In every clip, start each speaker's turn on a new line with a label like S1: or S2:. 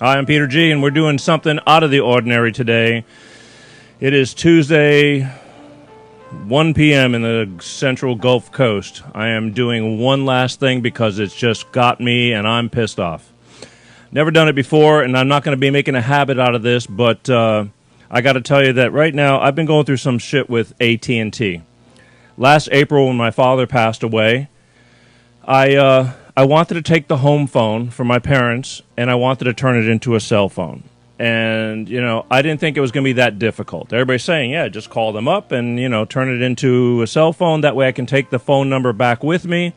S1: Hi, I'm Peter G, and we're doing something out of the ordinary today. It is Tuesday, 1 p.m. in the central Gulf Coast. I am doing one last thing because it's just got me, and I'm pissed off. Never done it before, and I'm not going to be making a habit out of this, but I got to tell you that right now I've been going through some shit with AT&T. Last April, when my father passed away, I wanted to take the home phone from my parents, and I wanted to turn it into a cell phone. And, I didn't think it was going to be that difficult. Everybody's saying, yeah, just call them up and, turn it into a cell phone. That way I can take the phone number back with me,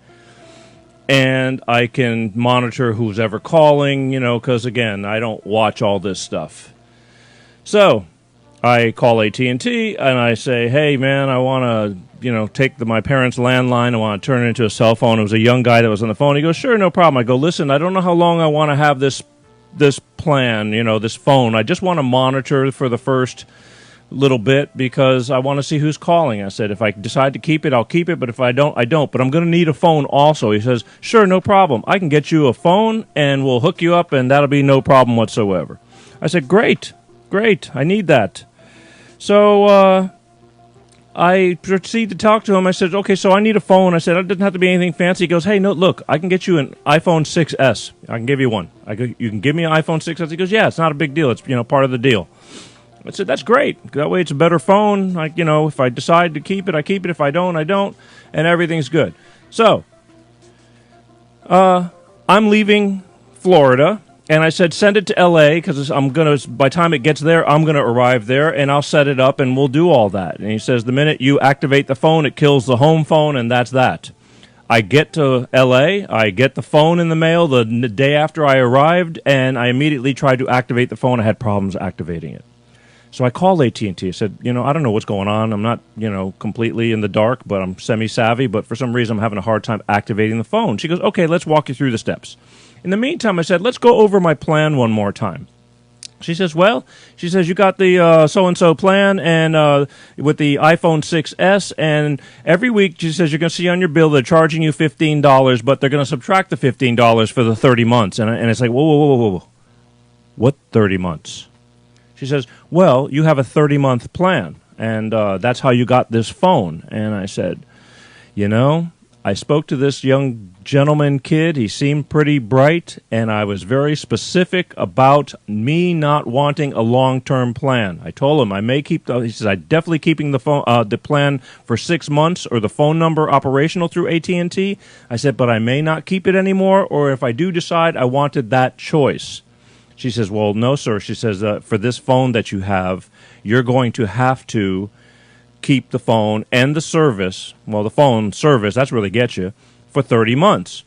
S1: and I can monitor who's ever calling, because, again, I don't watch all this stuff. So I call AT&T, and I say, hey, man, I want to take my parents' landline. I want to turn it into a cell phone. It was a young guy that was on the phone. He goes, sure, no problem. I go, listen, I don't know how long I want to have this plan, this phone. I just want to monitor for the first little bit because I want to see who's calling. I said, if I decide to keep it, I'll keep it. But if I don't, I don't. But I'm going to need a phone also. He says, sure, no problem. I can get you a phone, and we'll hook you up, and that'll be no problem whatsoever. I said, great. I need that. So, I proceed to talk to him. I said, okay, so I need a phone. I said, it doesn't have to be anything fancy. He goes, hey, no, look, I can get you an iPhone 6S. I can give you one. You can give me an iPhone 6S? He goes, yeah, it's not a big deal. It's, part of the deal. I said, that's great. That way it's a better phone. If I decide to keep it, I keep it. If I don't, I don't. And everything's good. So, I'm leaving Florida. And I said, send it to L.A. because by the time it gets there, I'm going to arrive there, and I'll set it up, and we'll do all that. And he says, the minute you activate the phone, it kills the home phone, and that's that. I get to L.A., I get the phone in the mail the day after I arrived, and I immediately tried to activate the phone. I had problems activating it. So I called AT&T. I said, I don't know what's going on. I'm not, completely in the dark, but I'm semi-savvy, but for some reason I'm having a hard time activating the phone. She goes, okay, let's walk you through the steps. In the meantime, I said, let's go over my plan one more time. She says, you got the so-and-so plan and with the iPhone 6S, and every week, she says, you're going to see on your bill they're charging you $15, but they're going to subtract the $15 for the 30 months. And it's like, whoa. What 30 months? She says, well, you have a 30-month plan, and that's how you got this phone. And I said, I spoke to this young gentleman kid. He seemed pretty bright, and I was very specific about me not wanting a long-term plan. I told him I may keep he says, I'm definitely keeping the plan for 6 months or the phone number operational through AT&T. I said, but I may not keep it anymore, or if I do decide, I wanted that choice. She says, well, no, sir. She says, for this phone that you have, you're going to have to keep the phone and the service, the phone service, that's where they get you, for 30 months.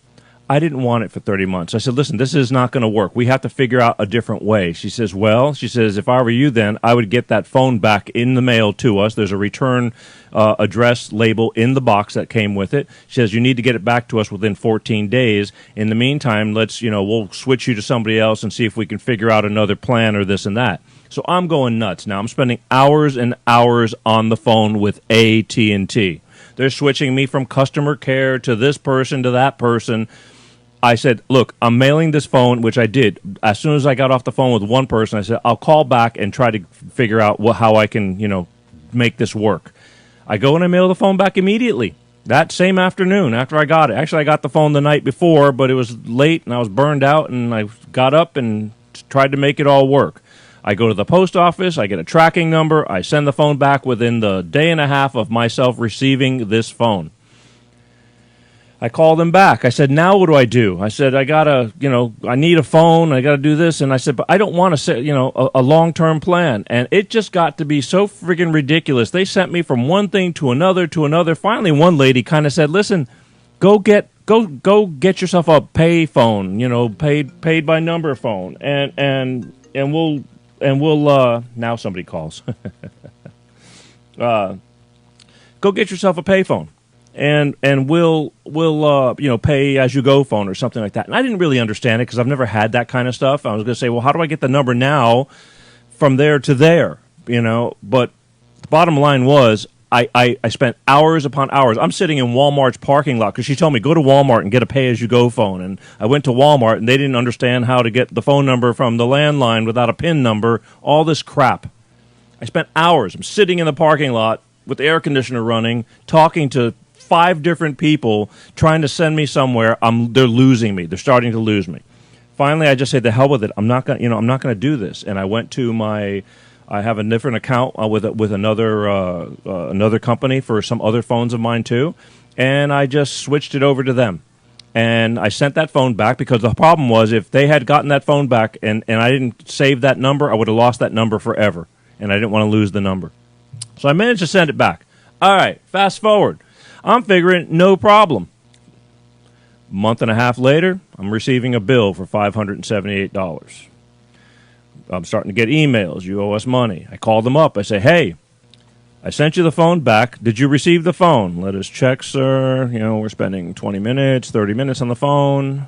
S1: I didn't want it for 30 months. I said, listen, this is not going to work. We have to figure out a different way. She says, if I were you then, I would get that phone back in the mail to us. There's a return address label in the box that came with it. She says, you need to get it back to us within 14 days. In the meantime, we'll switch you to somebody else and see if we can figure out another plan or this and that. So I'm going nuts now. I'm spending hours and hours on the phone with AT&T. They're switching me from customer care to this person to that person. I said, look, I'm mailing this phone, which I did. As soon as I got off the phone with one person, I said, I'll call back and try to figure out how I can, make this work. I go and I mail the phone back immediately. That same afternoon after I got it. Actually, I got the phone the night before, but it was late and I was burned out, and I got up and tried to make it all work. I go to the post office, I get a tracking number, I send the phone back within the day and a half of myself receiving this phone. I called them back. I said, now what do I do? I said, I need a phone, I gotta do this, and I said, but I don't want to say, a long-term plan. And it just got to be so friggin' ridiculous. They sent me from one thing to another. Finally, one lady kind of said, listen, go get yourself a pay phone, paid by number phone, and we'll now somebody calls. Go get yourself a payphone, and we'll pay as you go phone or something like that. And I didn't really understand it because I've never had that kind of stuff. I was going to say, well, how do I get the number now from there to there? But the bottom line was I spent hours upon hours. I'm sitting in Walmart's parking lot because she told me, go to Walmart and get a pay-as-you-go phone. And I went to Walmart, and they didn't understand how to get the phone number from the landline without a PIN number, all this crap. I spent hours. I'm sitting in the parking lot with the air conditioner running, talking to 5 different people, trying to send me somewhere. They're losing me. They're starting to lose me. Finally, I just said, "The hell with it. I'm not going. I'm not going to do this." And I went to I have a different account with another company for some other phones of mine too, and I just switched it over to them. And I sent that phone back because the problem was if they had gotten that phone back and I didn't save that number, I would have lost that number forever, and I didn't want to lose the number. So I managed to send it back. All right, fast forward. I'm figuring no problem. Month and a half later, I'm receiving a bill for $578. I'm starting to get emails. You owe us money. I call them up. I say, hey, I sent you the phone back. Did you receive the phone? Let us check, sir. We're spending 20 minutes, 30 minutes on the phone.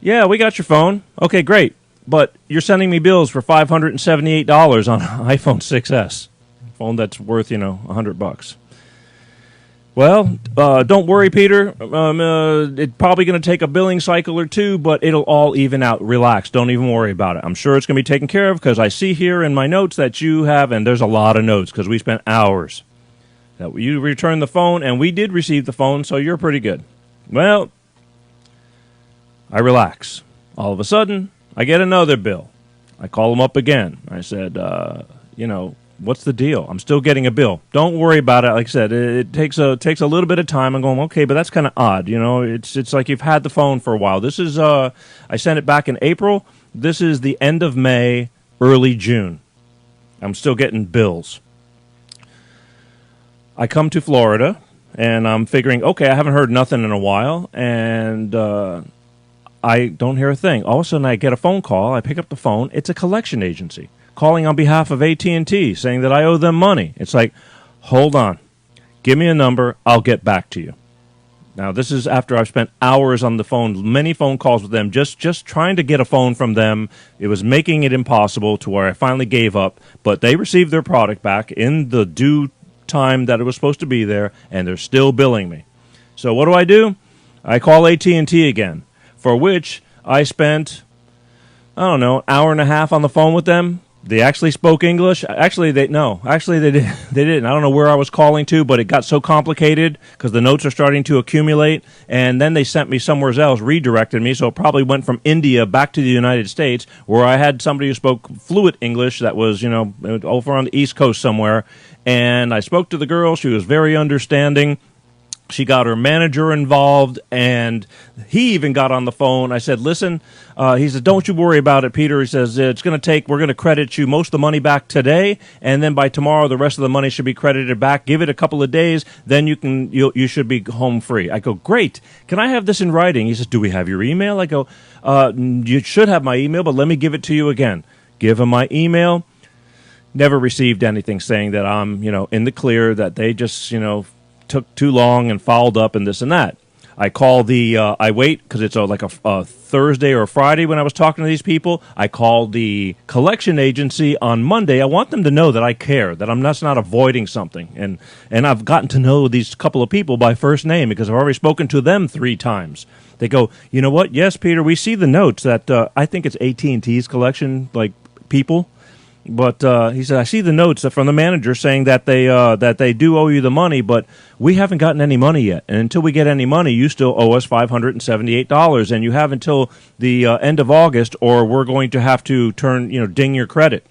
S1: Yeah, we got your phone. Okay, great. But you're sending me bills for $578 on an iPhone 6S, phone that's worth, $100. Well, don't worry, Peter. It's probably going to take a billing cycle or two, but it'll all even out. Relax. Don't even worry about it. I'm sure it's going to be taken care of because I see here in my notes that you have, and there's a lot of notes because we spent hours, that you returned the phone, and we did receive the phone, so you're pretty good. Well, I relax. All of a sudden, I get another bill. I call them up again. I said, what's the deal? I'm still getting a bill. Don't worry about it. Like I said, it takes a little bit of time. I'm going, okay, but that's kind of odd. It's like you've had the phone for a while. This is I sent it back in April. This is the end of May, early June. I'm still getting bills. I come to Florida, and I'm figuring, okay, I haven't heard nothing in a while, and I don't hear a thing. All of a sudden, I get a phone call. I pick up the phone. It's a collection agency calling on behalf of AT&T, saying that I owe them money. It's like, hold on. Give me a number. I'll get back to you. Now, this is after I've spent hours on the phone, many phone calls with them, just trying to get a phone from them. It was making it impossible to where I finally gave up. But they received their product back in the due time that it was supposed to be there, and they're still billing me. So what do? I call AT&T again, for which I spent, an hour and a half on the phone with them. They actually spoke English. Actually, they didn't. I don't know where I was calling to, but it got so complicated because the notes are starting to accumulate. And then they sent me somewhere else, redirected me. So it probably went from India back to the United States, where I had somebody who spoke fluent English that was, over on the East Coast somewhere. And I spoke to the girl. She was very understanding. She got her manager involved, and he even got on the phone. I said, listen, he said, don't you worry about it, Peter. He says, we're going to credit you most of the money back today, and then by tomorrow, the rest of the money should be credited back. Give it a couple of days, then you should be home free. I go, great. Can I have this in writing? He says, do we have your email? I go, you should have my email, but let me give it to you again. Give him my email. Never received anything saying that I'm, in the clear, that they just, took too long and fouled up and this and that. I call I wait because it's like a Thursday or a Friday when I was talking to these people. I called the collection agency on Monday. I want them to know that I care, that I'm not avoiding something. And I've gotten to know these couple of people by first name because I've already spoken to them 3 times. They go, you know what? Yes, Peter, we see the notes that I think it's AT&T's collection, like people. But he said, I see the notes from the manager saying that they do owe you the money, but we haven't gotten any money yet. And until we get any money, you still owe us $578, and you have until the end of August, or we're going to have to ding your credit.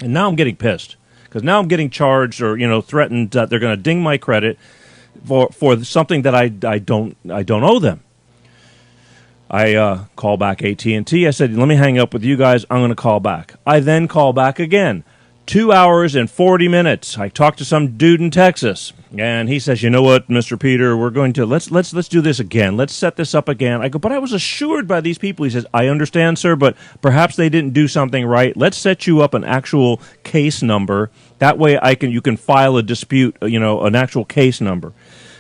S1: And now I'm getting pissed because now I'm getting charged or threatened that they're going to ding my credit for something that I don't owe them. I call back AT&T. I said, let me hang up with you guys. I'm going to call back. I then call back again. 2 hours and 40 minutes. I talked to some dude in Texas, and he says, you know what, Mr. Peter, we're going to, let's do this again. Let's set this up again. I go, but I was assured by these people. He says, I understand, sir, but perhaps they didn't do something right. Let's set you up an actual case number. That way you can file a dispute, an actual case number.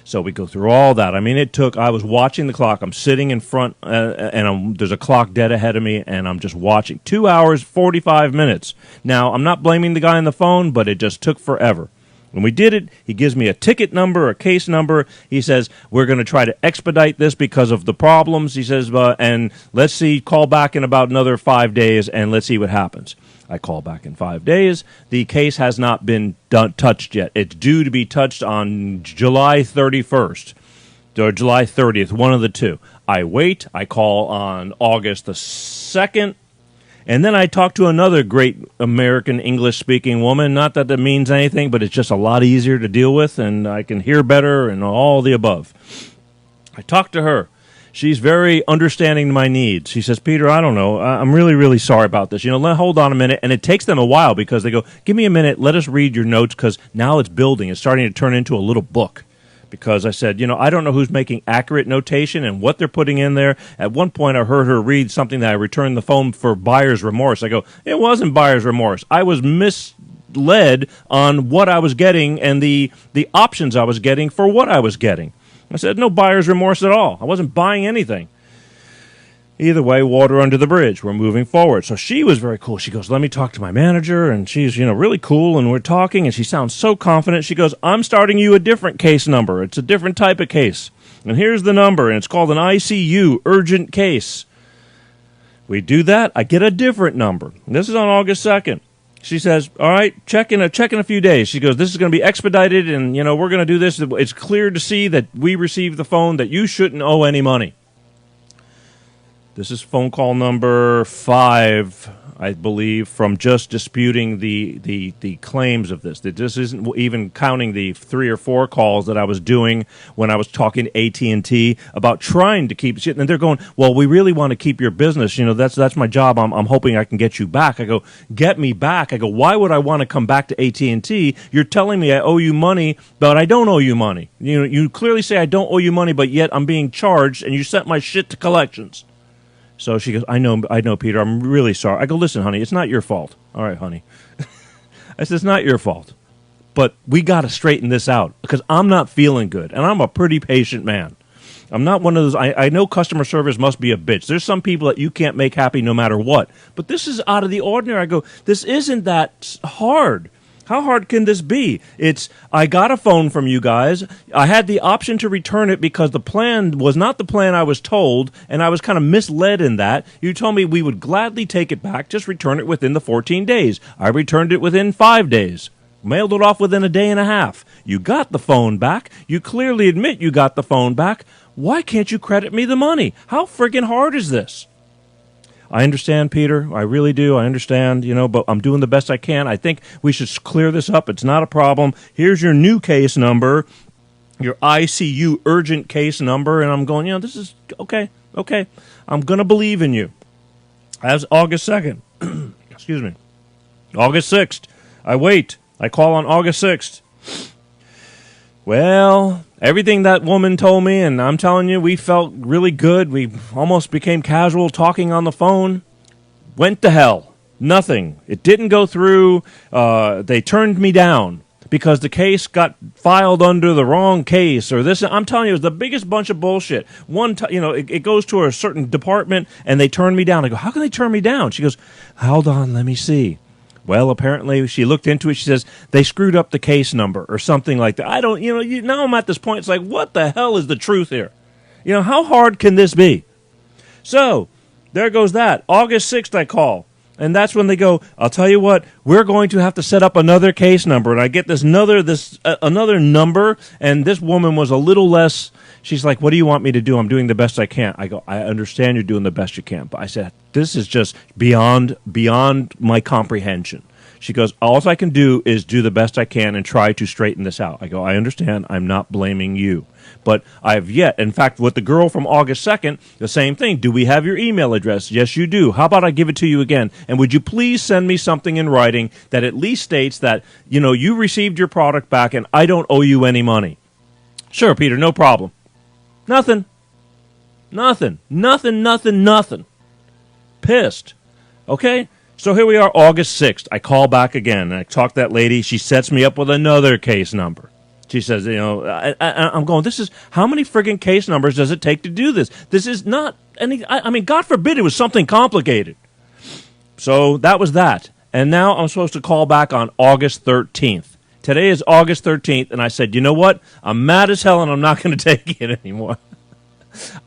S1: So we go through all that. I mean, I was watching the clock. I'm sitting in front, and there's a clock dead ahead of me, and I'm just watching. 2 hours, 45 minutes. Now, I'm not blaming the guy on the phone, but it just took forever. When we did it, he gives me a ticket number, a case number. He says, we're going to try to expedite this because of the problems. He says, and let's see, call back in about another 5 days, and let's see what happens. I call back in 5 days. The case has not been touched yet. It's due to be touched on July 31st or July 30th, one of the two. I wait. I call on August the 2nd. And then I talked to another great American English-speaking woman. Not that means anything, but it's just a lot easier to deal with, and I can hear better and all the above. I talked to her. She's very understanding to my needs. She says, Peter, I don't know. I'm really, really sorry about this. Hold on a minute. And it takes them a while because they go, give me a minute. Let us read your notes because now it's building. It's starting to turn into a little book. Because I said, I don't know who's making accurate notation and what they're putting in there. At one point, I heard her read something that I returned the phone for buyer's remorse. I go, it wasn't buyer's remorse. I was misled on what I was getting and the options I was getting for what I was getting. I said, no buyer's remorse at all. I wasn't buying anything. Either way, water under the bridge. We're moving forward. So she was very cool. She goes, let me talk to my manager. And she's, really cool. And we're talking. And she sounds so confident. She goes, I'm starting you a different case number. It's a different type of case. And here's the number. And it's called an ICU urgent case. We do that. I get a different number. This is on August 2nd. She says, all right, check in a few days. She goes, this is going to be expedited. And, we're going to do this. It's clear to see that we received the phone that you shouldn't owe any money. This is phone call number 5, I believe, from just disputing the claims of this. That this isn't even counting the 3 or 4 calls that I was doing when I was talking to AT&T about trying to keep shit. And they're going, well, we really want to keep your business. That's my job. I'm hoping I can get you back. I go, get me back. I go, why would I want to come back to AT&T? You're telling me I owe you money, but I don't owe you money. You clearly say I don't owe you money, but yet I'm being charged, and you sent my shit to collections. So she goes, I know, Peter, I'm really sorry. I go, listen, honey, it's not your fault. All right, honey. I said, it's not your fault. But we got to straighten this out because I'm not feeling good, and I'm a pretty patient man. I'm not one of those, I know customer service must be a bitch. There's some people that you can't make happy no matter what. But this is out of the ordinary. I go, this isn't that hard. How hard can this be? I got a phone from you guys. I had the option to return it because the plan was not the plan I was told, and I was kind of misled in that. You told me we would gladly take it back, just return it within the 14 days. I returned it within 5 days. Mailed it off within a day and a half. You got the phone back. You clearly admit you got the phone back. Why can't you credit me the money? How friggin' hard is this? I understand, Peter. I really do. I understand, but I'm doing the best I can. I think we should clear this up. It's not a problem. Here's your new case number, your ICU urgent case number. And I'm going, this is okay. I'm going to believe in you. As August 2nd. Excuse me. August 6th. I wait. I call on August 6th. Well, everything that woman told me, and I'm telling you, we felt really good. We almost became casual talking on the phone. Went to hell. Nothing. It didn't go through. They turned me down because the case got filed under the wrong case or this. I'm telling you, it was the biggest bunch of bullshit. It goes to a certain department, and they turned me down. I go, how can they turn me down? She goes, hold on, let me see. Well, apparently she looked into it. She says they screwed up the case number or something like that. I don't, now I'm at this point. It's like, what the hell is the truth here? How hard can this be? So there goes that. August 6th, I call. And that's when they go, I'll tell you what, we're going to have to set up another case number. And I get another number. And this woman was a little less. She's like, what do you want me to do? I'm doing the best I can. I go, I understand you're doing the best you can. But I said, this is just beyond my comprehension. She goes, all I can do is do the best I can and try to straighten this out. I go, I understand. I'm not blaming you. But I've yet, in fact, with the girl from August 2nd, the same thing. Do we have your email address? Yes, you do. How about I give it to you again? And would you please send me something in writing that at least states that, you received your product back and I don't owe you any money? Sure, Peter, no problem. Nothing. Pissed. Okay? So here we are, August 6th. I call back again, and I talk to that lady. She sets me up with another case number. She says, I'm going, how many friggin' case numbers does it take to do this? This is not any, God forbid it was something complicated. So that was that. And now I'm supposed to call back on August 13th. Today is August 13th, and I said, you know what? I'm mad as hell, and I'm not going to take it anymore.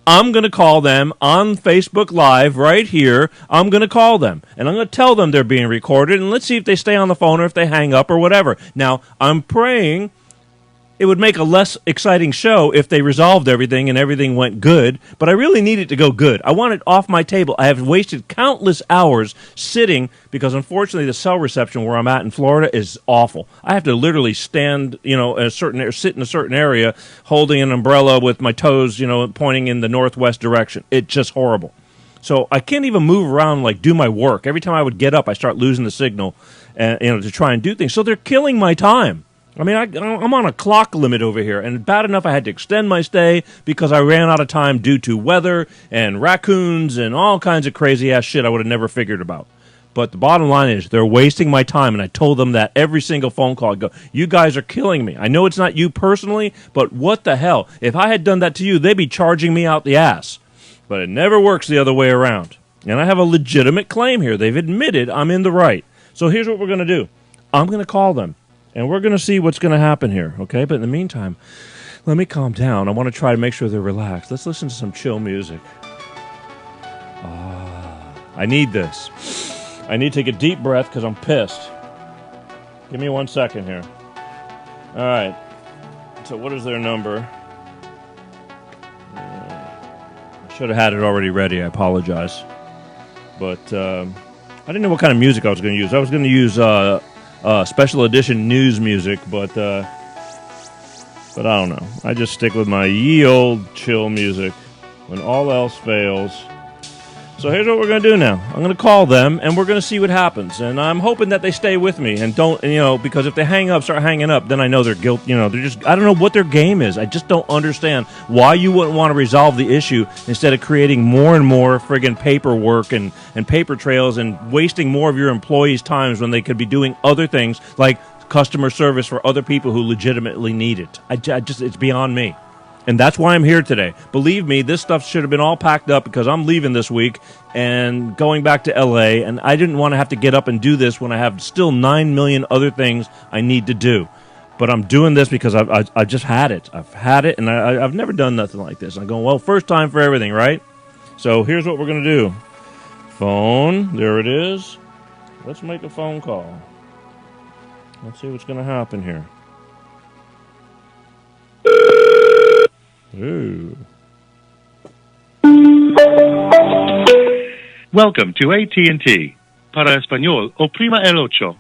S1: I'm going to call them on Facebook Live right here. I'm going to call them, and I'm going to tell them they're being recorded, and let's see if they stay on the phone or if they hang up or whatever. Now, I'm praying it would make a less exciting show if they resolved everything and everything went good, but I really need it to go good. I want it off my table. I have wasted countless hours sitting because, unfortunately, the cell reception where I'm at in Florida is awful. I have to literally stand, sit in a certain area holding an umbrella with my toes, pointing in the northwest direction. It's just horrible. So I can't even move around, like do my work. Every time I would get up, I start losing the signal, to try and do things. So they're killing my time. I mean, I'm on a clock limit over here, and bad enough I had to extend my stay because I ran out of time due to weather and raccoons and all kinds of crazy-ass shit I would have never figured about. But the bottom line is they're wasting my time, and I told them that every single phone call. I go, you guys are killing me. I know it's not you personally, but what the hell? If I had done that to you, they'd be charging me out the ass. But it never works the other way around. And I have a legitimate claim here. They've admitted I'm in the right. So here's what we're going to do. I'm going to call them. And we're going to see what's going to happen here, okay? But in the meantime, let me calm down. I want to try to make sure they're relaxed. Let's listen to some chill music. I need this. I need to take a deep breath because I'm pissed. Give me 1 second here. All right. So what is their number? I should have had it already ready. I apologize. But I didn't know what kind of music I was going to use. I was going to use special edition news music, but I don't know. I just stick with my ye old chill music when all else fails. So here's what we're going to do now. I'm going to call them, and we're going to see what happens. And I'm hoping that they stay with me and don't, because if they start hanging up, then I know they're guilty. They're just, I don't know what their game is. I just don't understand why you wouldn't want to resolve the issue instead of creating more and more friggin' paperwork and paper trails and wasting more of your employees' times when they could be doing other things like customer service for other people who legitimately need it. It's beyond me. And that's why I'm here today. Believe me, this stuff should have been all packed up because I'm leaving this week and going back to L.A., and I didn't want to have to get up and do this when I have still 9 million other things I need to do. But I'm doing this because I just had it. I've had it, and I've never done nothing like this. I'm going, well, first time for everything, right? So here's what we're going to do. Phone, there it is. Let's make a phone call. Let's see what's going to happen here. Ooh.
S2: Welcome to AT&T. Para español, oprima el ocho.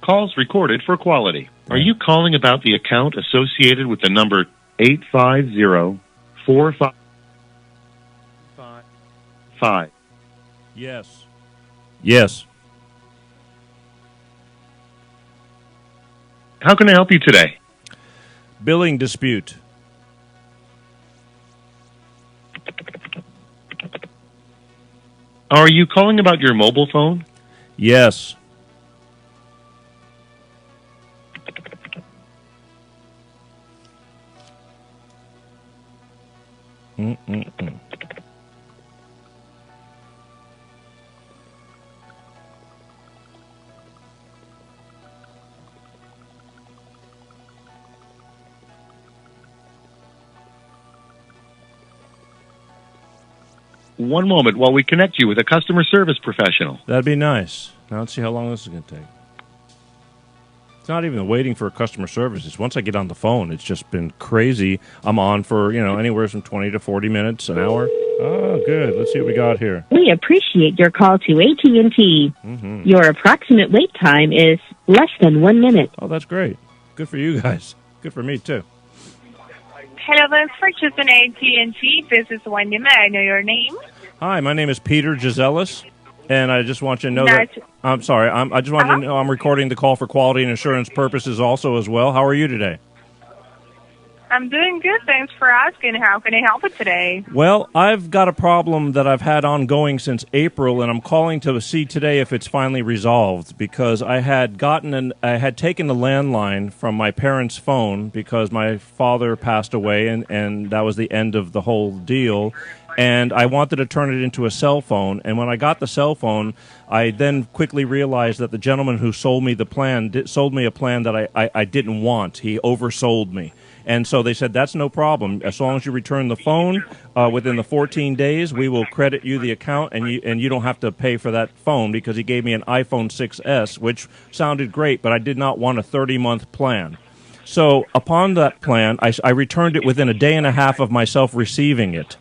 S2: Calls recorded for quality. Are you calling about the account associated with the number 850-4555?
S1: Yes. Yes.
S2: How can I help you today?
S1: Billing dispute.
S2: Are you calling about your mobile phone?
S1: Yes.
S2: One moment while we connect you with a customer service professional.
S1: That'd be nice. Now let's see how long this is going to take. It's not even waiting for customer service. It's once I get on the phone, it's just been crazy. I'm on for, anywhere from 20 to 40 minutes, an hour. Oh, good. Let's see what we got here.
S3: We appreciate your call to AT&T.
S1: Mm-hmm.
S3: Your approximate wait time is less than 1 minute.
S1: Oh, that's great. Good for you guys. Good for me, too.
S4: Hello, thanks for choosing AT&T. This is Wendy. May I know your name?
S1: Hi, my name is Peter Gisellis, and I just want you to know that... I'm sorry. I just want you to know I'm recording the call for quality and insurance purposes also as well. How are you today?
S4: I'm doing good. Thanks for asking. How can I help you today?
S1: Well, I've got a problem that I've had ongoing since April, and I'm calling to see today if it's finally resolved because I had taken a landline from my parents' phone because my father passed away, and that was the end of the whole deal. and I wanted to turn it into a cell phone. And when I got the cell phone, I then quickly realized that the gentleman who sold me the plan sold me a plan that I didn't want. He oversold me. And so they said, that's no problem. As long as you return the phone within the 14 days, we will credit you the account, and you don't have to pay for that phone, because he gave me an iPhone 6S, which sounded great, but I did not want a 30-month plan. So upon that plan, I returned it within a day and a half of myself receiving it.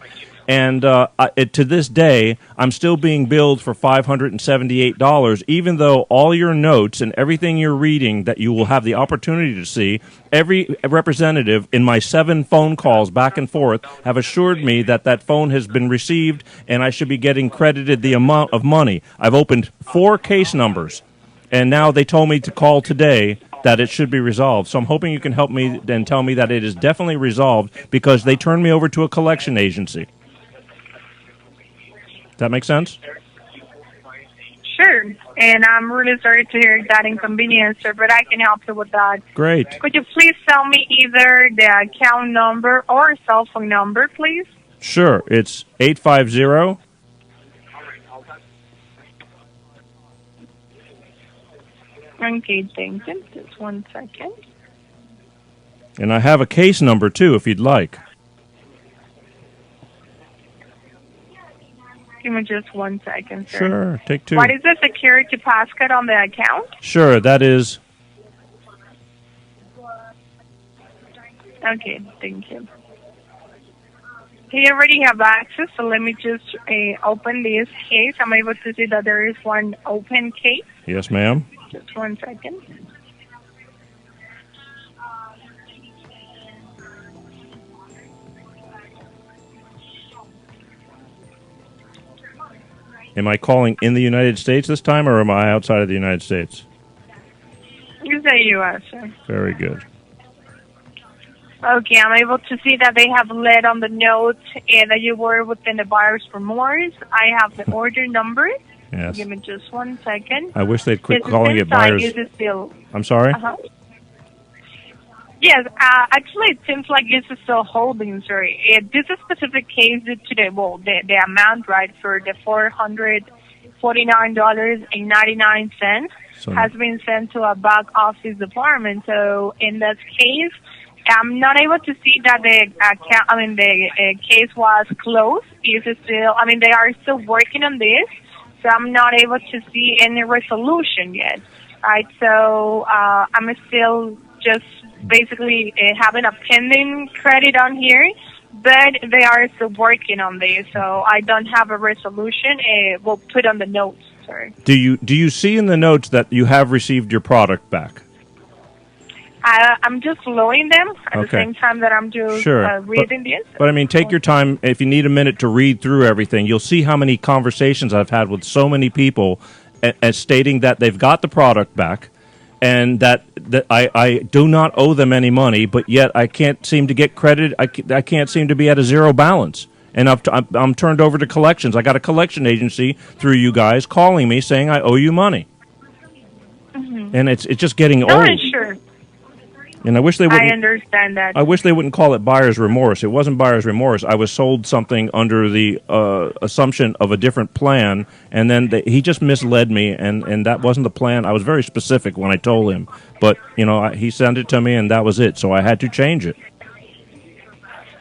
S1: And to this day, I'm still being billed for $578, even though all your notes and everything you're reading that you will have the opportunity to see, every representative in my 7 phone calls back and forth have assured me that that phone has been received and I should be getting credited the amount of money. I've opened 4 case numbers, and now they told me to call today that it should be resolved. So I'm hoping you can help me and tell me that it is definitely resolved, because they turned me over to a collection agency. That make sense?
S4: Sure. And I'm really sorry to hear that inconvenience, sir, but I can help you with that.
S1: Great.
S4: Could you please tell me either the account number or cell phone number, please?
S1: Sure. It's 850.
S4: Okay, thank you. Just 1 second.
S1: And I have a case number, too, if you'd like.
S4: Give me just 1 second, sir.
S1: Sure. Take 2.
S4: What is the security passcode on the account?
S1: Sure. That is...
S4: Okay, thank you. You already have access, so let me just open this case. I'm able to see that there is one open case.
S1: Yes, ma'am.
S4: Just 1 second.
S1: Am I calling in the United States this time, or am I outside of the United States?
S4: You say U.S., sir.
S1: Very good.
S4: Okay, I'm able to see that they have led on the note that you were within the buyer's remorse. I have the order number.
S1: Yes.
S4: Give me just 1 second.
S1: I wish they'd quit
S4: Is
S1: calling it
S4: inside,
S1: buyer's...
S4: Is it still?
S1: I'm sorry?
S4: Uh-huh. Yes, actually, it seems like this is still holding, sir. This is specific case due to the amount, right, for the $449.99 has been sent to a back office department. So in that case, I'm not able to see that the case was closed. It's still, they are still working on this, so I'm not able to see any resolution yet, right? So I'm still just basically having a pending credit on here, but they are still working on this, so I don't have a resolution. We'll put on the notes, sorry.
S1: Do you see in the notes that you have received your product back?
S4: I'm just loading them at the
S1: Okay.
S4: same time that I'm just reading this.
S1: But take your time. If you need a minute to read through everything, you'll see how many conversations I've had with so many people stating that they've got the product back, and that I do not owe them any money, but yet I can't seem to get credit. I can't seem to be at a zero balance. And I'm turned over to collections. I got a collection agency through you guys calling me saying I owe you money. Mm-hmm. And it's just getting old.
S4: Sure.
S1: And I wish they wouldn't.
S4: I understand that.
S1: I wish they wouldn't call it buyer's remorse. It wasn't buyer's remorse. I was sold something under the assumption of a different plan, and then he just misled me, and that wasn't the plan. I was very specific when I told him, but he sent it to me, and that was it. So I had to change it.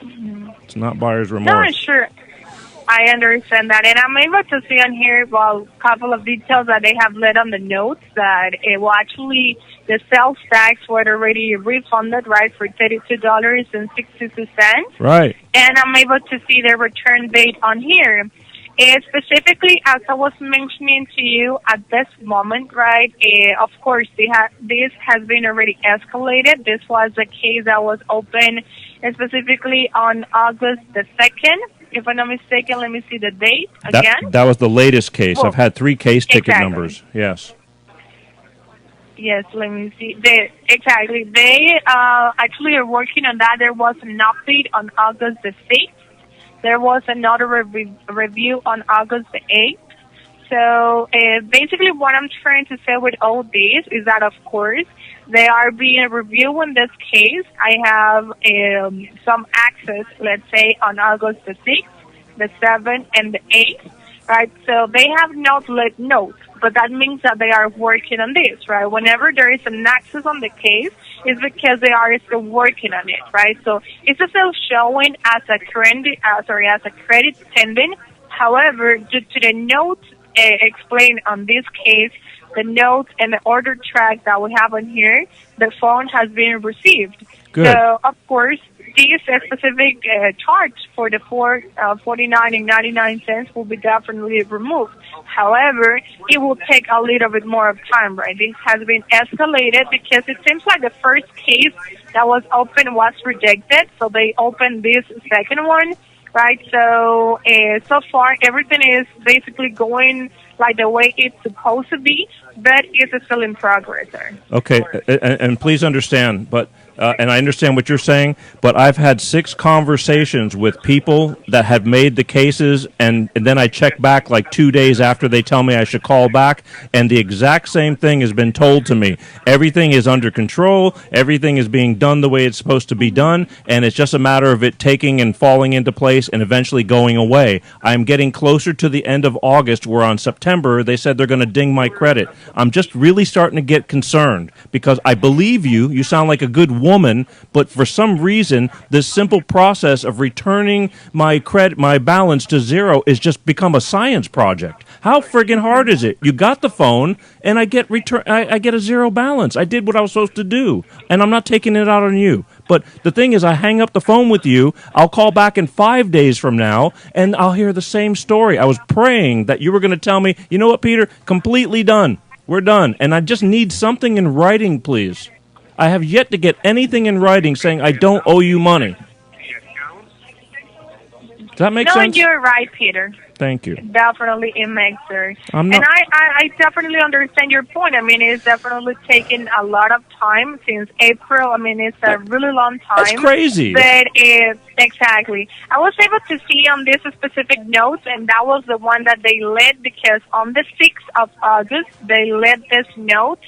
S1: Mm-hmm. It's not buyer's remorse.
S4: No, sure. I understand that, and I'm able to see on here, a couple of details that they have led on the notes that actually the sales tax were already refunded, right, for $32.62.
S1: Right.
S4: And I'm able to see the return date on here. Specifically, as I was mentioning to you at this moment, right, of course, this has been already escalated. This was a case that was open specifically on August the 2nd. If I'm not mistaken, let me see the date again.
S1: That was the latest case. I've had 3 case ticket numbers. Yes.
S4: Yes, let me see. They actually are working on that. There was an update on August the 6th. There was another review on August the 8th. So basically what I'm trying to say with all this is that, of course, they are being reviewed in this case. I have some access, let's say, on August the 6th. the 7th, and the 8th, right? So they have not let notes, but that means that they are working on this, right? Whenever there is an access on the case, it's because they are still working on it, right? So it's still showing as a credit pending. However, due to the notes explained on this case, the notes and the order track that we have on here, the phone has been received.
S1: Good.
S4: So, of course, this specific charge for the 49 and 99 cents will be definitely removed. However, it will take a little bit more of time, right? This has been escalated because it seems like the first case that was opened was rejected, so they opened this second one, right? So, so far, everything is basically going like the way it's supposed to be, but it's still in progress, sir.
S1: Okay, and please understand, but and I understand what you're saying, but I've had 6 conversations with people that have made the cases, and then I check back like 2 days after they tell me I should call back, and the exact same thing has been told to me. Everything is under control, everything is being done the way it's supposed to be done, and it's just a matter of it taking and falling into place and eventually going away. I'm getting closer to the end of August, where on September they said they're going to ding my credit. I'm just really starting to get concerned because I believe you. You sound like a good woman, but for some reason, this simple process of returning my balance to zero is just become a science project. How friggin' hard is it? You got the phone, and I get I get a zero balance. I did what I was supposed to do, and I'm not taking it out on you. But the thing is, I hang up the phone with you, I'll call back in 5 days from now, and I'll hear the same story. I was praying that you were going to tell me, you know what, Peter, completely done. We're done. And I just need something in writing, please. I have yet to get anything in writing saying I don't owe you money. Does that make sense?
S4: No, you're right, Peter.
S1: Thank you.
S4: Definitely, it makes sense.
S1: I'm not-
S4: And I definitely understand your point. I mean, it's definitely taken a lot of time since April. I mean, it's a really long time.
S1: That's crazy.
S4: But exactly. I was able to see on this specific notes, and that was the one that they led because on the 6th of August, they led this note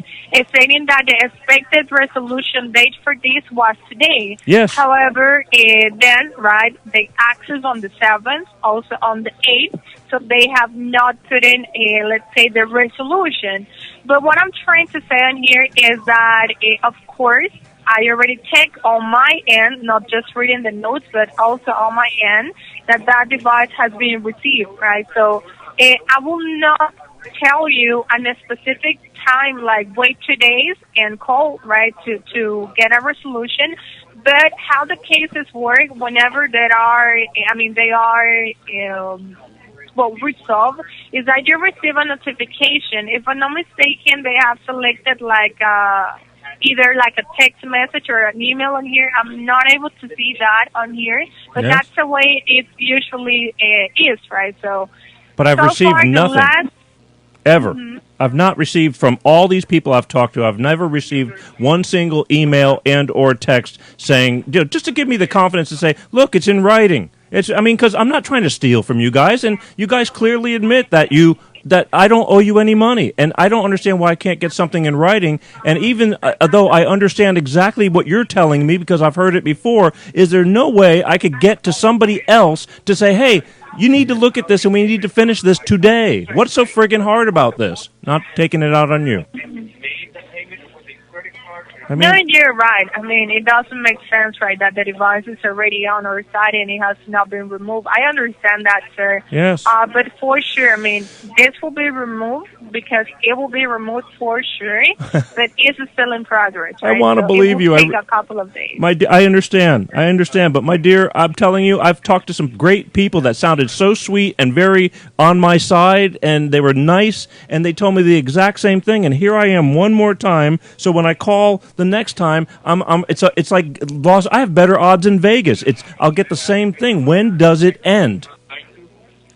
S4: stating that the expected resolution date for this was today.
S1: Yes.
S4: However, then, right, they access on the 7th, also on the 8th, so they have not put in, let's say, the resolution. But what I'm trying to say on here is that, of course, I already checked on my end, not just reading the notes, but also on my end, that device has been received, right? So I will not tell you on a specific time, like wait 2 days and call, right, to get a resolution. But how the cases work whenever they are resolved is that you receive a notification. If I'm not mistaken, they have selected like either like a text message or an email on here. I'm not able to see that on here, but
S1: Yes.
S4: that's the way it usually is, right? So,
S1: But I've
S4: so
S1: received
S4: far,
S1: nothing. Ever. I've not received from all these people I've talked to. I've never received one single email and or text saying, just to give me the confidence to say, look, it's in writing. Because I'm not trying to steal from you guys, and you guys clearly admit that I don't owe you any money, and I don't understand why I can't get something in writing. And even though I understand exactly what you're telling me because I've heard it before, is there no way I could get to somebody else to say, hey, you need to look at this and we need to finish this today? What's so friggin' hard about this? Not taking it out on you.
S4: No, you're right. I mean, it doesn't make sense, right, that the device is already on our side and it has not been removed. I understand that, sir.
S1: Yes.
S4: But for sure, I mean, this will be removed because it will be removed for sure, but it's still in progress, right?
S1: I want to believe you.
S4: It will take a couple of days.
S1: I understand, but my dear, I'm telling you, I've talked to some great people that sounded so sweet and very on my side, and they were nice, and they told me the exact same thing, and here I am one more time. So when I call the next time, it's like lost. I have better odds in Vegas. I'll get the same thing. When does it end?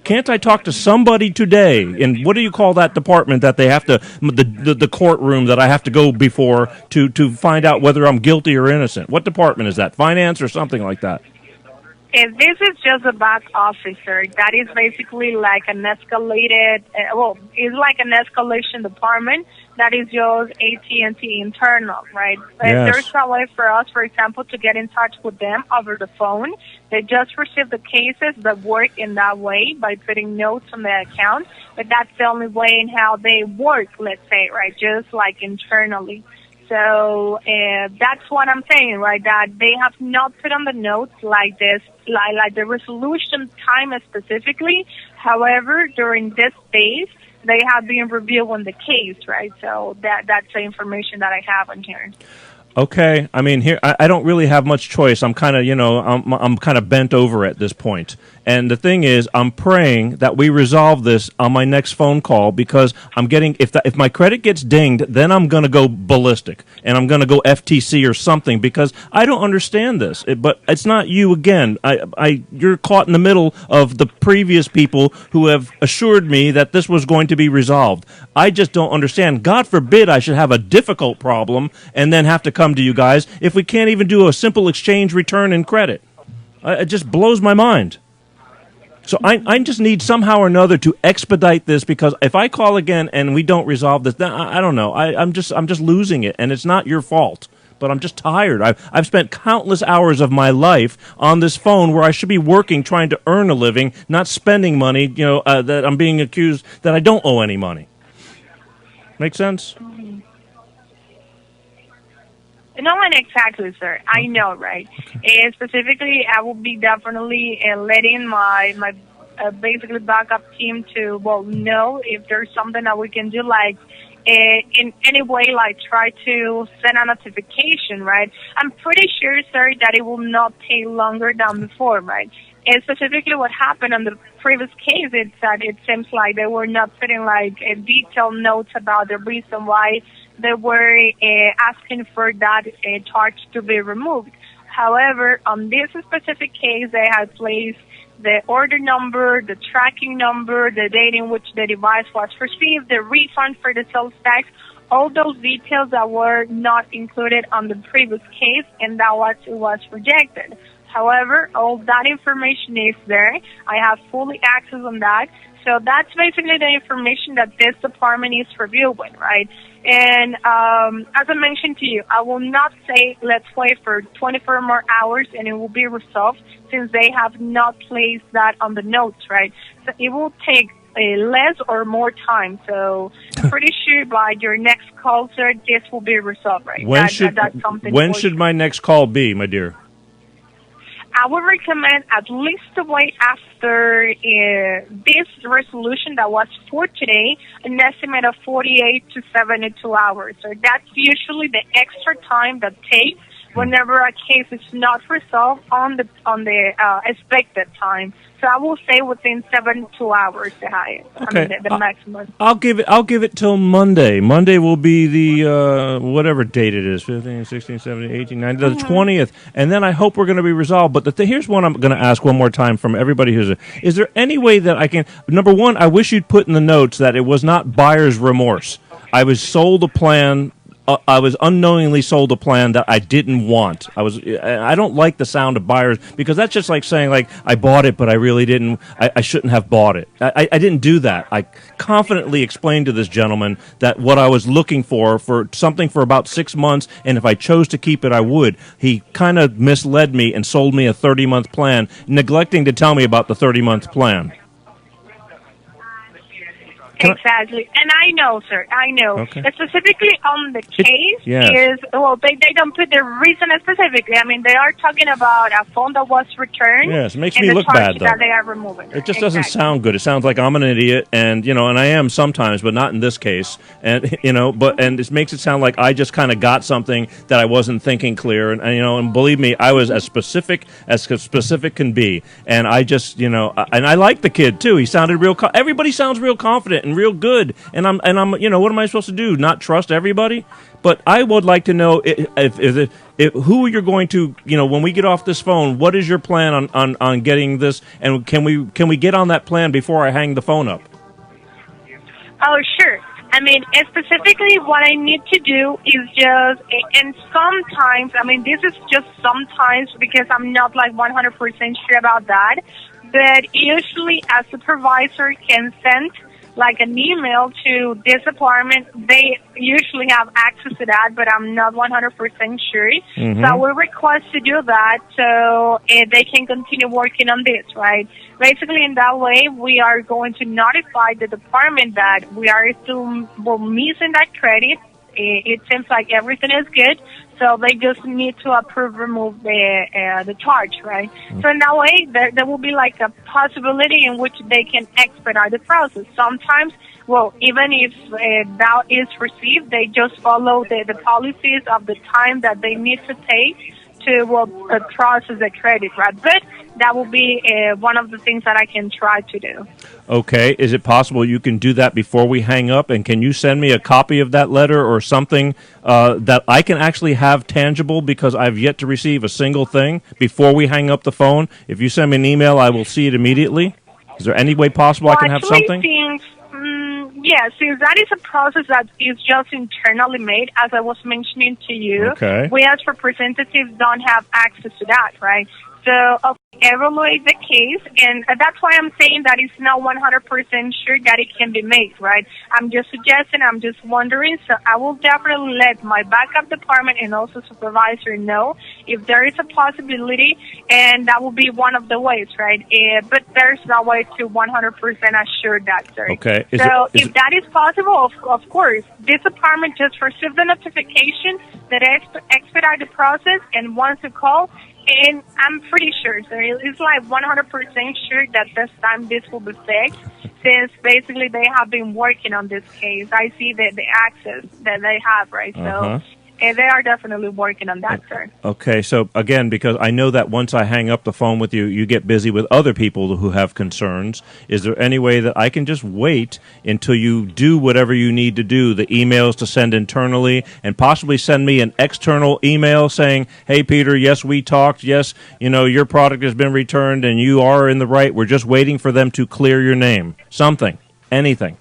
S1: Can't I talk to somebody today? And what do you call that department that they have to, the courtroom that I have to go before to find out whether I'm guilty or innocent? What department is that? Finance or something like that?
S4: This is just a back officer. That is basically like an escalated, it's like an escalation department that is just AT&T internal, right?
S1: Yes.
S4: There's a way for us, for example, to get in touch with them over the phone. They just receive the cases that work in that way by putting notes on the account, but that's the only way in how they work, let's say, right? Just like internally. So that's what I'm saying, right? That they have not put on the notes like this, like the resolution time specifically. However, during this phase, they have been reviewing the case, right? So that's the information that I have on here.
S1: Okay, I mean, here I don't really have much choice. I'm kind of, I'm kind of bent over at this point. And the thing is, I'm praying that we resolve this on my next phone call because I'm getting if my credit gets dinged, then I'm going to go ballistic and I'm going to go FTC or something because I don't understand this. But it's not you again. You're caught in the middle of the previous people who have assured me that this was going to be resolved. I just don't understand. God forbid I should have a difficult problem and then have to come to you guys if we can't even do a simple exchange, return, and credit. It just blows my mind. So I just need somehow or another to expedite this because if I call again and we don't resolve this, then I don't know. I'm just losing it, and it's not your fault. But I'm just tired. I've spent countless hours of my life on this phone where I should be working, trying to earn a living, not spending money. That I'm being accused that I don't owe any money. Make sense?
S4: No, exactly, sir. I know, right? Okay. Specifically, I will be definitely letting my basically backup team to know if there's something that we can do, like in any way, like try to send a notification, right? I'm pretty sure, sir, that it will not take longer than before, right? And specifically, what happened on the previous case is that it seems like they were not putting like detailed notes about the reason why they were asking for that charge to be removed. However, on this specific case, they had placed the order number, the tracking number, the date in which the device was received, the refund for the sales tax, all those details that were not included on the previous case, and that was rejected. However, all that information is there. I have fully access on that. So that's basically the information that this department is reviewing, right? And as I mentioned to you, I will not say let's wait for 24 more hours and it will be resolved since they have not placed that on the notes, right? So it will take less or more time. So I'm pretty sure by your next call, sir, this will be resolved, right?
S1: When should my next call be, my dear?
S4: I would recommend at least to wait after this resolution that was for today, an estimate of 48 to 72 hours. So that's usually the extra time that takes whenever a case is not resolved on the expected time. So I will say within 72 hours the highest.
S1: Okay.
S4: I mean, the maximum.
S1: I'll give it till Monday. Monday will be the whatever date it is, 15, 16, 17, 18, 19, the 20th. And then I hope we're going to be resolved. But here's one I'm going to ask one more time from everybody is there any way that I can, number one, I wish you'd put in the notes that it was not buyer's remorse. I was sold a plan. I was unknowingly sold a plan that I didn't want. I don't like the sound of buyers because that's just like saying like I bought it, but I really didn't. I shouldn't have bought it. I didn't do that. I confidently explained to this gentleman that what I was looking for something for about 6 months, and if I chose to keep it, I would. He kind of misled me and sold me a 30-month plan, neglecting to tell me about the 30-month plan.
S4: Exactly. And I know, sir, I know.
S1: Okay.
S4: Specifically on the case
S1: yes.
S4: They don't put the reason specifically. I mean, they are talking about a phone that was returned.
S1: Yes, it makes me look bad, though.
S4: That they are removing.
S1: It just doesn't sound good. It sounds like I'm an idiot, and and I am sometimes, but not in this case. And and it makes it sound like I just kind of got something that I wasn't thinking clear. And believe me, I was as specific can be. And I just and I like the kid too. He sounded real. Everybody sounds real confident and real good. And I'm what am I supposed to do? Not trust everybody? But I would like to know if who you're going to, when we get off this phone, what is your plan on getting this, and can we get on that plan before I hang the phone up?
S4: Oh, sure. I mean, specifically what I need to do is just, and sometimes, I mean, this is just sometimes because I'm not like 100% sure about that, but usually a supervisor can send like an email to this department. They usually have access to that, but I'm not 100% sure. So we request to do that so they can continue working on this, right? Basically, in that way, we are going to notify the department that we are still missing that credit. It seems like everything is good, so they just need to remove the charge, right? So in that way, there will be like a possibility in which they can expedite the process. Sometimes, well, even if that is received, they just follow the policies of the time that they need to take to process the credit, right? But that will be one of the things that I can try to do.
S1: Okay. Is it possible you can do that before we hang up? And can you send me a copy of that letter or something that I can actually have tangible, because I've yet to receive a single thing before we hang up the phone? If you send me an email, I will see it immediately. Is there any way possible I can have something?
S4: Yeah, since that is a process that is just internally made, as I was mentioning to you, we as representatives don't have access to that, right? So I'll evaluate the case, and that's why I'm saying that it's not 100% sure that it can be made, right? I'm just suggesting, I'm just wondering, so I will definitely let my backup department and also supervisor know if there is a possibility, and that will be one of the ways, right? But there's no way to 100% assure that, sir.
S1: Okay.
S4: If that is possible, of course, this department just received the notification that expedite the process and wants to call. And I'm pretty sure, sir, it's like 100% sure that this time this will be fixed, since basically they have been working on this case. I see the access that they have, right? So and they are definitely working on that, sir.
S1: Okay, so again, because I know that once I hang up the phone with you, you get busy with other people who have concerns. Is there any way that I can just wait until you do whatever you need to do, the emails to send internally, and possibly send me an external email saying, hey, Peter, yes, we talked. Yes, you know, your product has been returned and you are in the right. We're just waiting for them to clear your name. Something, anything.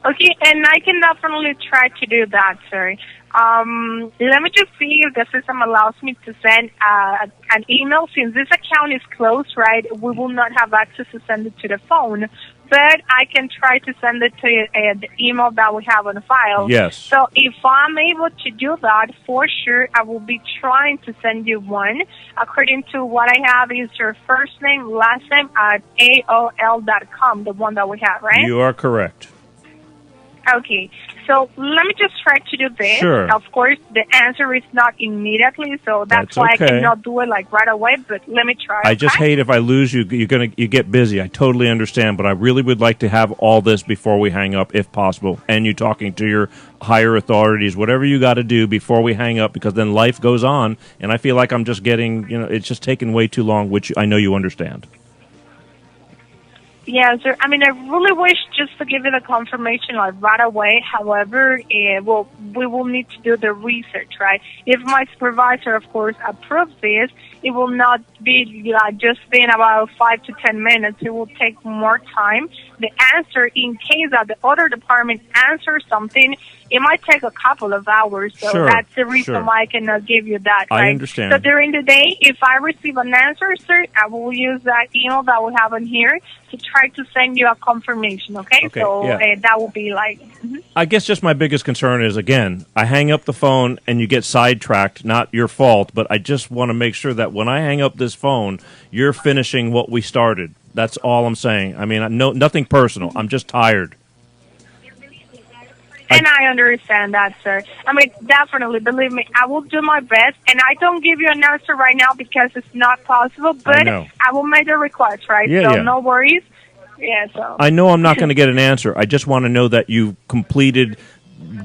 S4: Okay, and I can definitely try to do that, sir. Let me just see if the system allows me to send an email. Since this account is closed, right, we will not have access to send it to the phone. But I can try to send it to the email that we have on the file.
S1: Yes.
S4: So if I'm able to do that, for sure, I will be trying to send you one. According to what I have is your first name, last name at AOL.com, the one that we have, right?
S1: You are correct.
S4: Okay, so let me just try to do this.
S1: Sure.
S4: Of course, the answer is not immediately, so that's why
S1: okay.
S4: I cannot do it like right away. But let me try.
S1: I just hate if I lose you. You get busy. I totally understand, but I really would like to have all this before we hang up, if possible, and you talking to your higher authorities, whatever you got to do before we hang up, because then life goes on, and I feel like I'm just getting, it's just taking way too long, which I know you understand.
S4: Yeah, sir. I mean, I really wish just to give you the confirmation like right away. However, we will need to do the research, right? If my supervisor, of course, approves this, it will not be just in about 5 to 10 minutes. It will take more time. The answer, in case that the other department answers something, it might take a couple of hours. So that's the reason why I cannot give you that. Right?
S1: I understand.
S4: So during the day, if I receive an answer, sir, I will use that email that we have on here to try to send you a confirmation, okay? So that will be like...
S1: I guess just my biggest concern is, again, I hang up the phone and you get sidetracked, not your fault, but I just want to make sure that when I hang up this phone, you're finishing what we started. That's all I'm saying. I mean, nothing personal. I'm just tired.
S4: And I understand that, sir. I mean, definitely, believe me, I will do my best. And I don't give you an answer right now because it's not possible, but I will make the request, right? So no worries. Yeah, so.
S1: I know I'm not going to get an answer. I just want to know that you completed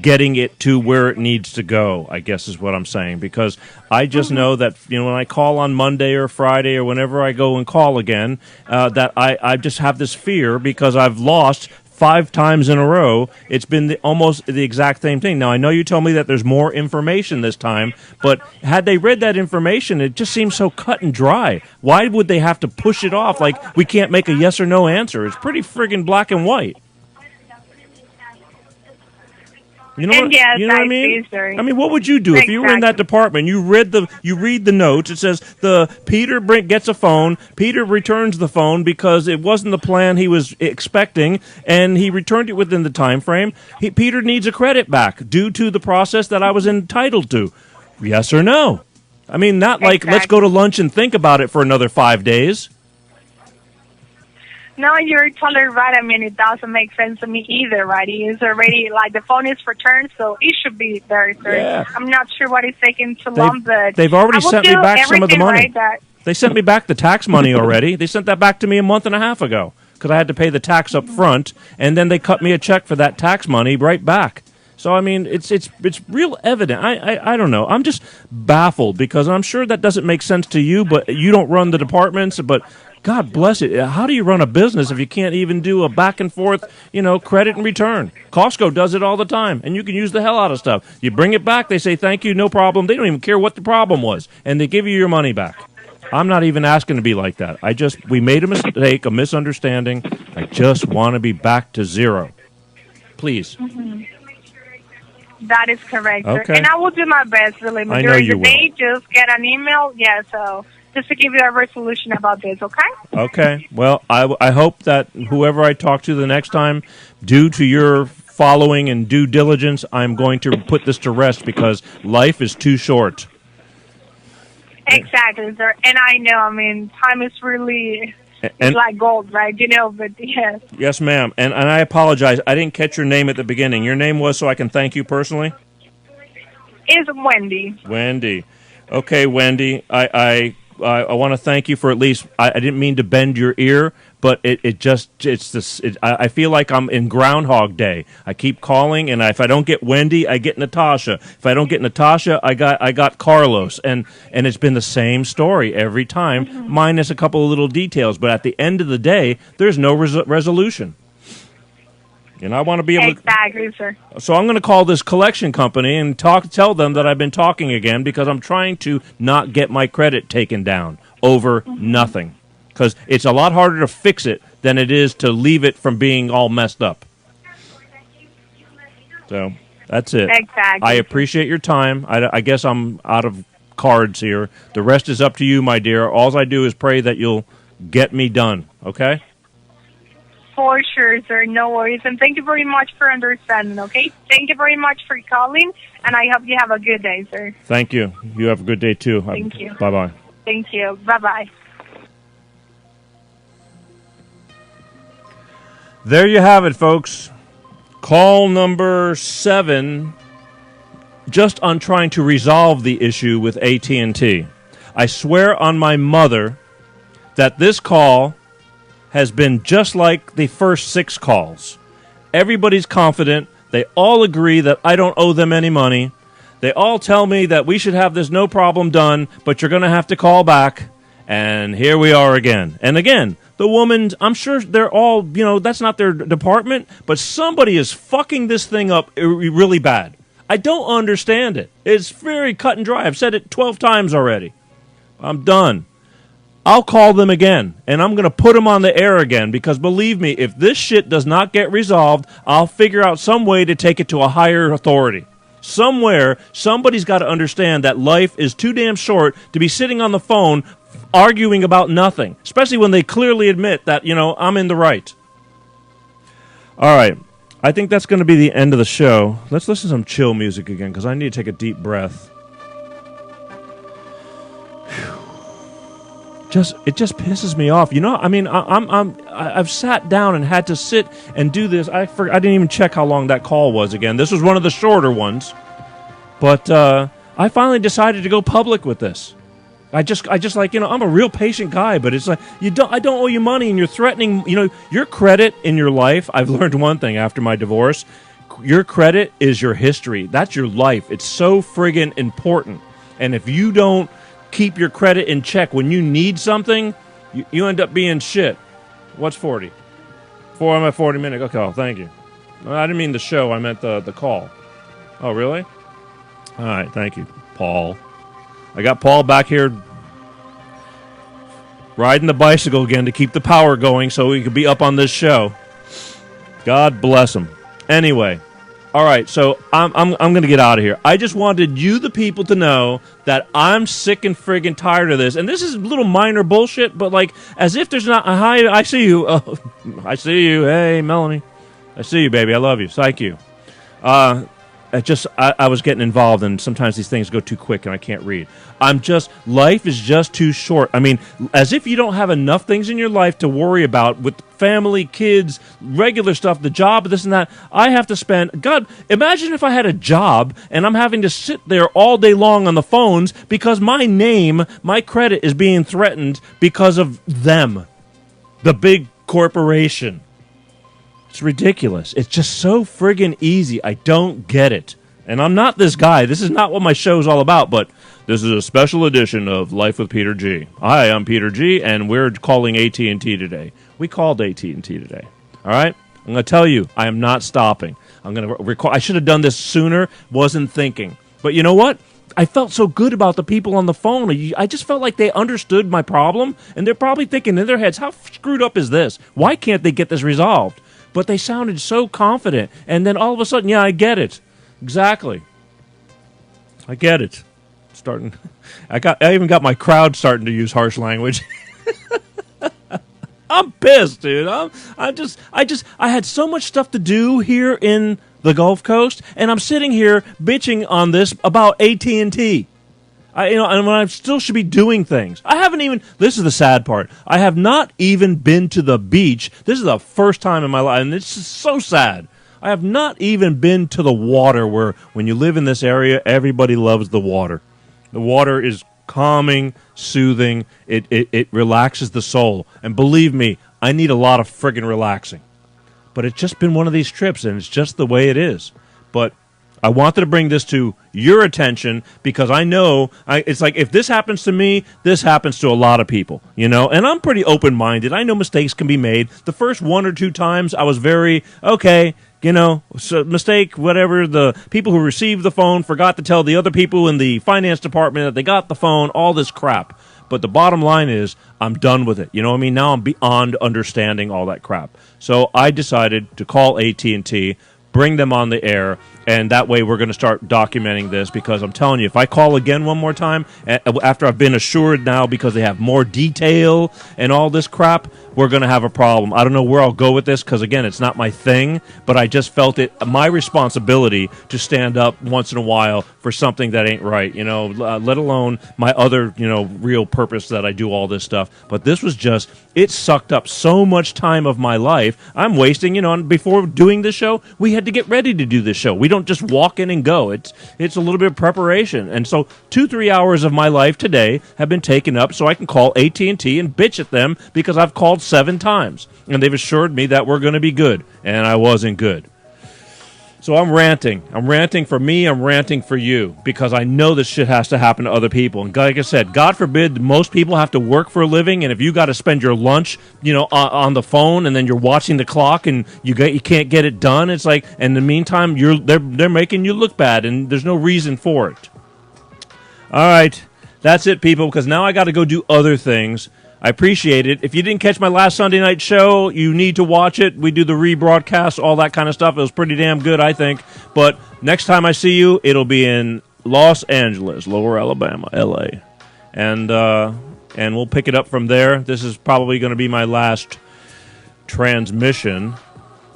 S1: getting it to where it needs to go, I guess is what I'm saying. Because I just know that, when I call on Monday or Friday or whenever I go and call again, that I just have this fear because I've lost 5 times in a row. It's been almost the exact same thing. Now, I know you told me that there's more information this time, but had they read that information, it just seems so cut and dry. Why would they have to push it off like we can't make a yes or no answer? It's pretty friggin' black and white. You know
S4: And
S1: what?
S4: yes,
S1: You know what I
S4: I
S1: mean?
S4: see, sir.
S1: I mean, what would you do if you were in that
S4: Exactly.
S1: department? You read the notes. It says Peter gets a phone. Peter returns the phone because it wasn't the plan he was expecting, and he returned it within the time frame. Peter needs a credit back due to the process that I was entitled to. Yes or no? I mean, not like let's go to lunch and think about it for another 5 days.
S4: No, you're totally right. I mean, it doesn't make sense to me either, right? He is already, like, the phone is returned, so it should be there, sir.
S1: Yeah.
S4: I'm not sure what is taking too long, but
S1: They've already
S4: I will
S1: sent me
S4: do
S1: back some of the
S4: everything
S1: money.
S4: right
S1: They sent me back the tax money already. They sent that back to me a month and a half ago because I had to pay the tax up front, and then they cut me a check for that tax money right back. So I mean, it's real evident. I don't know. I'm just baffled because I'm sure that doesn't make sense to you, but you don't run the departments. But God bless it. How do you run a business if you can't even do a back and forth, credit and return? Costco does it all the time, and you can use the hell out of stuff. You bring it back, they say thank you, no problem. They don't even care what the problem was, and they give you your money back. I'm not even asking to be like that. We made a mistake, a misunderstanding. I just want to be back to zero. Please.
S4: Mm-hmm. That is correct, sir.
S1: Okay.
S4: And I will do my best, really.
S1: I know
S4: During
S1: you
S4: the day, just get an email. Yeah, so just to give you a resolution about this, okay?
S1: Okay. Well, I hope that whoever I talk to the next time, due to your following and due diligence, I'm going to put this to rest because life is too short.
S4: Exactly, sir. And I know, I mean, time is really... It's like gold, right? But yes.
S1: Yes, ma'am. And I apologize. I didn't catch your name at the beginning. Your name was so I can thank you personally?
S4: It's Wendy.
S1: Wendy. Okay, Wendy. I want to thank you for at least. I didn't mean to bend your ear, but it's this. I feel like I'm in Groundhog Day. I keep calling, and if I don't get Wendy, I get Natasha. If I don't get Natasha, I got Carlos, and it's been the same story every time, minus a couple of little details. But at the end of the day, there's no resolution. And I want to be able
S4: Exactly, sir.
S1: So I'm going to call this collection company and tell them that I've been talking again because I'm trying to not get my credit taken down over nothing. Because it's a lot harder to fix it than it is to leave it from being all messed up. So that's it.
S4: Exactly.
S1: I appreciate your time. I guess I'm out of cards here. The rest is up to you, my dear. All I do is pray that you'll get me done. Okay?
S4: For sure, sir. No worries. And thank you very much for understanding, okay? Thank you very much for calling, and I hope you have a good day, sir.
S1: Thank you. You have a good day, too.
S4: Thank you.
S1: Bye-bye.
S4: Thank you. Bye-bye.
S1: There you have it, folks. Call number 7, just on trying to resolve the issue with AT&T. I swear on my mother that this call has been just like the first 6 calls. Everybody's confident. They all agree that I don't owe them any money. They all tell me that we should have this no problem done, but you're going to have to call back. And here we are again. And again, the woman, I'm sure they're all, that's not their department, but somebody is fucking this thing up really bad. I don't understand it. It's very cut and dry. I've said it 12 times already. I'm done. I'll call them again, and I'm going to put them on the air again, because believe me, if this shit does not get resolved, I'll figure out some way to take it to a higher authority. Somewhere, somebody's got to understand that life is too damn short to be sitting on the phone arguing about nothing, especially when they clearly admit that, I'm in the right. All right. I think that's going to be the end of the show. Let's listen to some chill music again, because I need to take a deep breath. It just pisses me off. I've sat down and had to sit and do this. I didn't even check how long that call was again. This was one of the shorter ones. But I finally decided to go public with this. I just I'm a real patient guy, but it's like I don't owe you money, and you're threatening, your credit in your life. I've learned one thing after my divorce. Your credit is your history. That's your life. It's so friggin' important. And if you don't keep your credit in check when you need something, you end up being shit. What's 40? I'm at 40 minutes. Okay, oh, thank you. I didn't mean the show. I meant the call. Oh, really? All right, thank you, Paul. I got Paul back here riding the bicycle again to keep the power going so he could be up on this show. God bless him. Anyway, All right, so I'm going to get out of here. I just wanted you, the people, to know that I'm sick and friggin' tired of this. And this is a little minor bullshit, but like as if there's not. Hi, I see you. I see you. Hey, Melanie, I see you, baby. I love you. Thank you. I was getting involved, and sometimes these things go too quick, and I can't read. Life is just too short. I mean, as if you don't have enough things in your life to worry about with family, kids, regular stuff, the job, this and that. I have to spend, God, imagine if I had a job, and I'm having to sit there all day long on the phones because my name, my credit is being threatened because of them, the big corporation. It's ridiculous. It's just so friggin' easy. I don't get it. And I'm not this guy. This is not what my show's all about, but this is a special edition of Life with Peter G. Hi, I'm Peter G, and we're calling AT&T today. We called AT&T today. All right? I'm going to tell you, I am not stopping. I'm going to record. I should have done this sooner. Wasn't thinking. But you know what? I felt so good about the people on the phone. I just felt like they understood my problem, and they're probably thinking in their heads, how screwed up is this? Why can't they get this resolved? But they sounded so confident. And then all of a sudden, yeah, I get it. Exactly. I get it. Starting. I even got my crowd starting to use harsh language. I'm pissed, dude. I had so much stuff to do here in the Gulf Coast, and I'm sitting here bitching on this about AT&T. And when I still should be doing things. I haven't even, this is the sad part, I have not even been to the beach. This is the first time in my life, and it's just so sad. I have not even been to the water, where when you live in this area, everybody loves the water. The water is calming, soothing, it relaxes the soul. And believe me, I need a lot of friggin' relaxing. But it's just been one of these trips, and it's just the way it is. But I wanted to bring this to your attention because I know it's like if this happens to me, this happens to a lot of people, you know. And I'm pretty open-minded. I know mistakes can be made. The first one or two times, I was very okay, you know, so mistake, whatever. The people who received the phone forgot to tell the other people in the finance department that they got the phone. All this crap. But the bottom line is, I'm done with it. You know what I mean? Now I'm beyond understanding all that crap. So I decided to call AT&T, bring them on the air, and that way we're going to start documenting this, because I'm telling you, if I call again one more time, after I've been assured now because they have more detail and all this crap, we're going to have a problem. I don't know where I'll go with this because, again, it's not my thing, but I just felt it my responsibility to stand up once in a while for something that ain't right, you know, let alone my other, you know, real purpose that I do all this stuff. But this was just, it sucked up so much time of my life. I'm wasting, you know, and before doing this show, we had to get ready to do this show. We don't just walk in and go. It's a little bit of preparation. And so 2-3 hours of my life today have been taken up so I can call AT&T and bitch at them because I've called 7 times. And they've assured me that we're going to be good. And I wasn't good. So I'm ranting. I'm ranting for me. I'm ranting for you because I know this shit has to happen to other people. And like I said, God forbid most people have to work for a living. And if you got to spend your lunch, you know, on the phone, and then you're watching the clock and you can't get it done, it's like, in the meantime, they're making you look bad, and there's no reason for it. All right, that's it, people. Because now I got to go do other things. I appreciate it. If you didn't catch my last Sunday night show, you need to watch it. We do the rebroadcast, all that kind of stuff. It was pretty damn good, I think. But next time I see you, it'll be in Los Angeles, Lower Alabama, L.A. And we'll pick it up from there. This is probably going to be my last transmission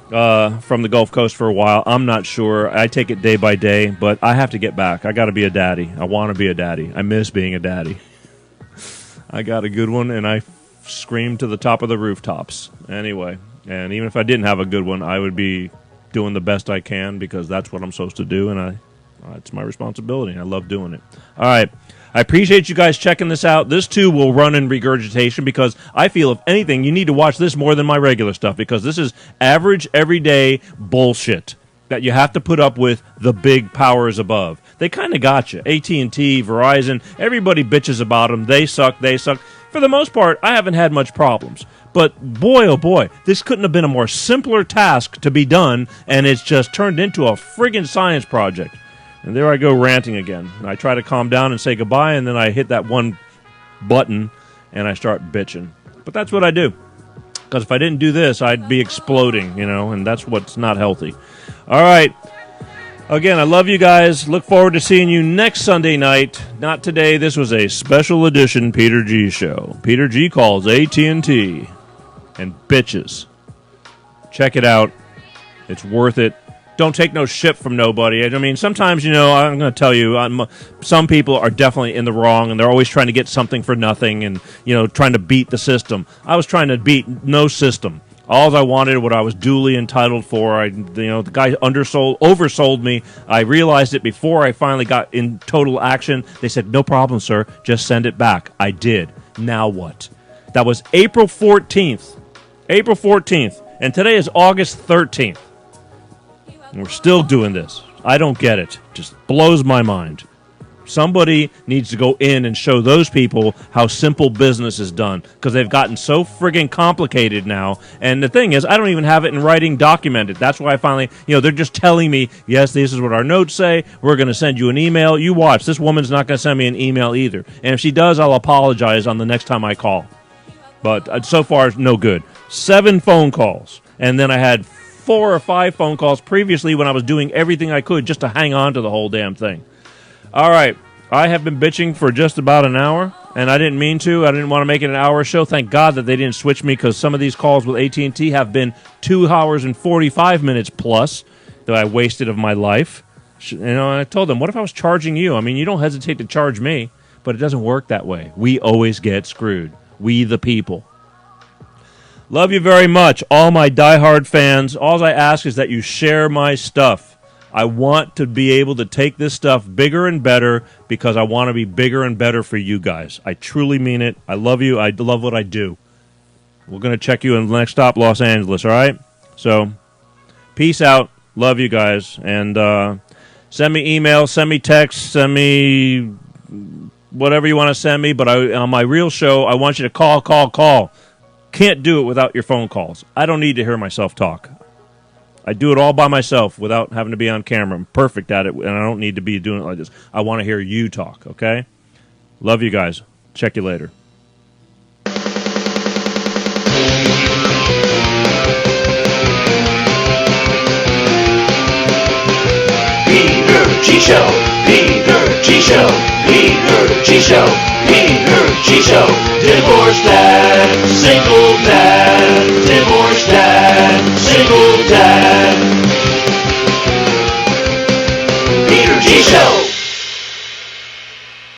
S1: from the Gulf Coast for a while. I'm not sure. I take it day by day, but I have to get back. I got to be a daddy. I want to be a daddy. I miss being a daddy. I got a good one, and I screamed to the top of the rooftops. Anyway, and even if I didn't have a good one, I would be doing the best I can because that's what I'm supposed to do, and it's my responsibility. I love doing it. All right. I appreciate you guys checking this out. This, too, will run in regurgitation because I feel, if anything, you need to watch this more than my regular stuff because this is average, everyday bullshit that you have to put up with the big powers above. They kind of got you. AT&T, Verizon, everybody bitches about them. They suck, they suck. For the most part, I haven't had much problems. But boy, oh boy, this couldn't have been a more simpler task to be done, and it's just turned into a friggin' science project. And there I go ranting again. I try to calm down and say goodbye, and then I hit that one button, and I start bitching. But that's what I do. Because if I didn't do this, I'd be exploding, you know, and that's what's not healthy. All right. Again, I love you guys. Look forward to seeing you next Sunday night. Not today. This was a special edition Peter G show. Peter G calls AT&T and bitches. Check it out. It's worth it. Don't take no shit from nobody. I mean, sometimes, I'm going to tell you, some people are definitely in the wrong, and they're always trying to get something for nothing and, trying to beat the system. I was trying to beat no system. All I wanted, what I was duly entitled for, the guy oversold me. I realized it before I finally got in total action. They said, no problem, sir. Just send it back. I did. Now what? That was April 14th. April 14th. And today is August 13th. And we're still doing this. I don't get it. Just blows my mind. Somebody needs to go in and show those people how simple business is done, because they've gotten so friggin' complicated now. And the thing is, I don't even have it in writing documented. That's why I finally, they're just telling me, yes, this is what our notes say. We're going to send you an email. You watch. This woman's not going to send me an email either. And if she does, I'll apologize on the next time I call. But so far, no good. 7 phone calls. And then I had 4 or 5 phone calls previously when I was doing everything I could just to hang on to the whole damn thing. All right, I have been bitching for just about an hour, and I didn't mean to. I didn't want to make it an hour show. Thank God that they didn't switch me, because some of these calls with AT&T have been 2 hours and 45 minutes plus that I wasted of my life. And I told them, what if I was charging you? I mean, you don't hesitate to charge me, but it doesn't work that way. We always get screwed. We the people. Love you very much, all my diehard fans. All I ask is that you share my stuff. I want to be able to take this stuff bigger and better, because I want to be bigger and better for you guys. I truly mean it. I love you. I love what I do. We're going to check you in the next stop, Los Angeles, all right? So, peace out. Love you guys. And send me email, send me text, send me whatever you want to send me. But on my real show, I want you to call. Can't do it without your phone calls. I don't need to hear myself talk. I do it all by myself without having to be on camera. I'm perfect at it, and I don't need to be doing it like this. I want to hear you talk, okay? Love you guys. Check you later.
S5: Peter G Show, Peter G Show, Peter G Show, Peter G Show. Divorced dad, single dad, divorced dad, single dad. Peter G Show.